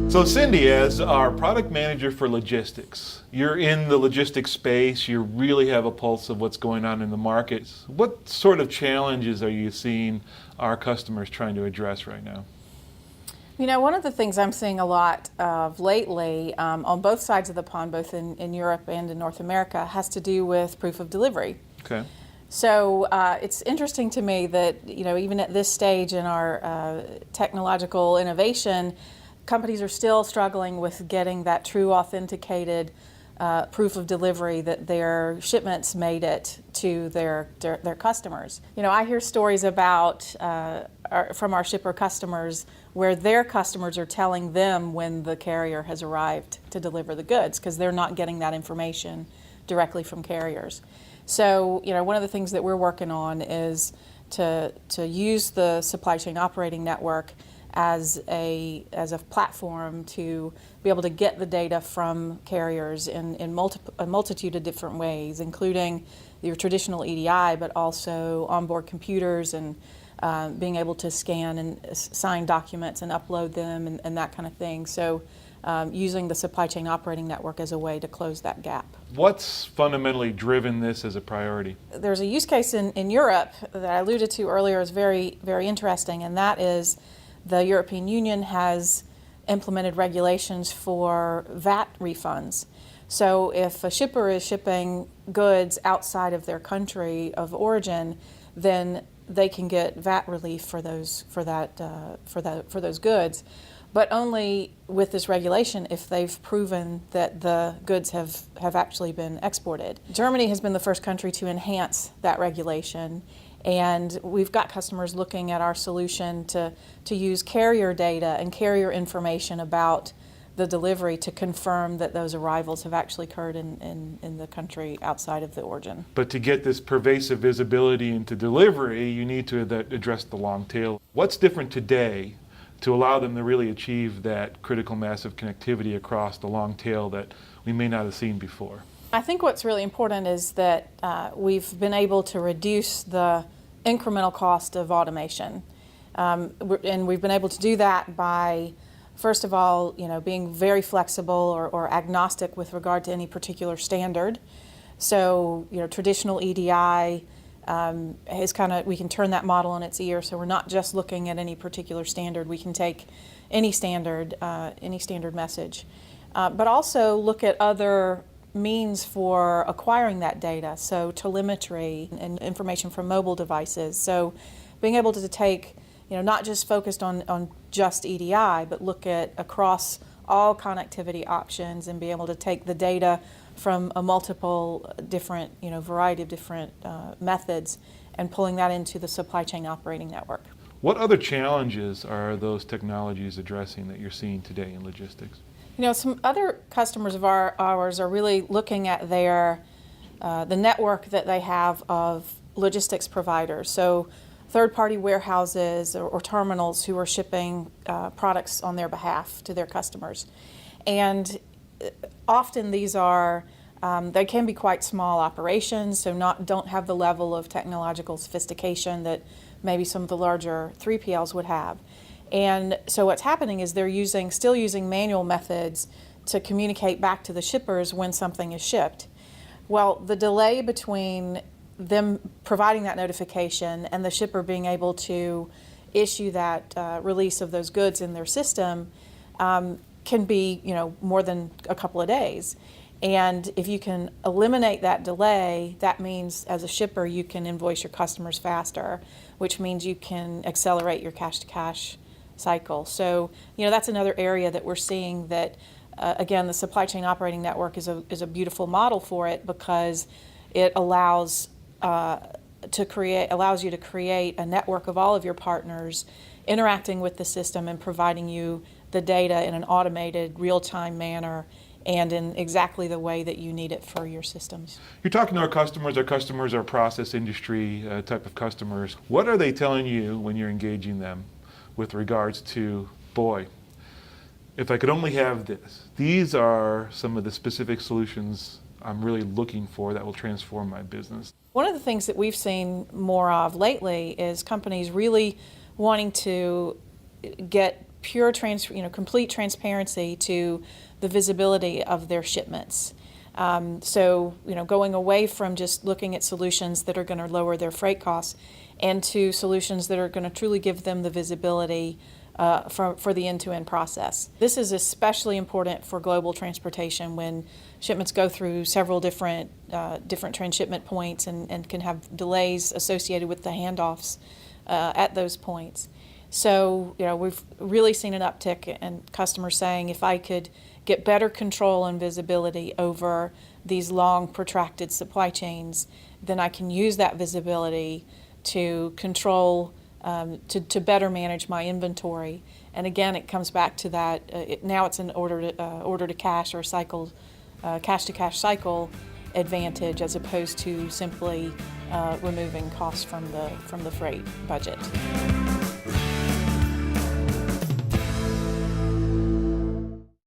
So Cindi, as our product manager for logistics, you're in the logistics space, you really have a pulse of what's going on in the market. What sort of challenges are you seeing our customers trying to address right now? You know, one of the things I'm seeing a lot of lately on both sides of the pond, both in Europe and in North America, has to do with proof of delivery. Okay. So it's interesting to me that, you know, even at this stage in our technological innovation, companies are still struggling with getting that true authenticated proof of delivery that their shipments made it to their customers. You know, I hear stories about from our shipper customers where their customers are telling them when the carrier has arrived to deliver the goods because they're not getting that information directly from carriers. So, you know, one of the things that we're working on is to use the supply chain operating network as a platform to be able to get the data from carriers in a multitude of different ways, including your traditional EDI, but also onboard computers and being able to scan and sign documents and upload them and that kind of thing. So using the supply chain operating network as a way to close that gap. What's fundamentally driven this as a priority? There's a use case in Europe that I alluded to earlier is very, very interesting, and that is the European Union has implemented regulations for VAT refunds. So if a shipper is shipping goods outside of their country of origin, then they can get VAT relief for those goods, but only with this regulation if they've proven that the goods have actually been exported. Germany has been the first country to enhance that regulation, and we've got customers looking at our solution to use carrier data and carrier information about the delivery to confirm that those arrivals have actually occurred in the country outside of the origin. But to get this pervasive visibility into delivery, you need to address the long tail. What's different today to allow them to really achieve that critical mass of connectivity across the long tail that we may not have seen before? I think what's really important is that we've been able to reduce the incremental cost of automation. And we've been able to do that by, first of all, you know, being very flexible or agnostic with regard to any particular standard. So, you know, traditional EDI is we can turn that model on its ear. So we're not just looking at any particular standard. We can take any standard message, but also look at other means for acquiring that data. So telemetry and information from mobile devices. So being able to take, you know, not just focused on just EDI, but look at across all connectivity options and be able to take the data from a multiple different, you know, variety of different methods and pulling that into the supply chain operating network. What other challenges are those technologies addressing that you're seeing today in logistics? You know, some other customers of ours are really looking at the network that they have of logistics providers. So third-party warehouses or terminals who are shipping products on their behalf to their customers. And often these are, they can be quite small operations, so don't have the level of technological sophistication that maybe some of the larger 3PLs would have. And so what's happening is they're still using manual methods to communicate back to the shippers when something is shipped. Well, the delay between them providing that notification and the shipper being able to issue that release of those goods in their system can be, you know, more than a couple of days. And if you can eliminate that delay, that means as a shipper you can invoice your customers faster, which means you can accelerate your cash-to-cash cycle. So, you know, that's another area that we're seeing that, again, the supply chain operating network is a beautiful model for it because it allows you to create a network of all of your partners interacting with the system and providing you the data in an automated, real-time manner and in exactly the way that you need it for your systems. You're talking to our customers are process industry type of customers. What are they telling you when you're engaging them with regards to, boy, if I could only have this, these are some of the specific solutions I'm really looking for that will transform my business? One of the things that we've seen more of lately is companies really wanting to get complete transparency to the visibility of their shipments. So, going away from just looking at solutions that are going to lower their freight costs and to solutions that are going to truly give them the visibility for the end-to-end process. This is especially important for global transportation when shipments go through several different transshipment points and can have delays associated with the handoffs at those points. So, we've really seen an uptick in customers saying, if I could get better control and visibility over these long, protracted supply chains, then I can use that visibility to control, to better manage my inventory. And again, it comes back to that. Now it's an order to cash or cycle, cash to cash cycle advantage, as opposed to simply removing costs from the freight budget.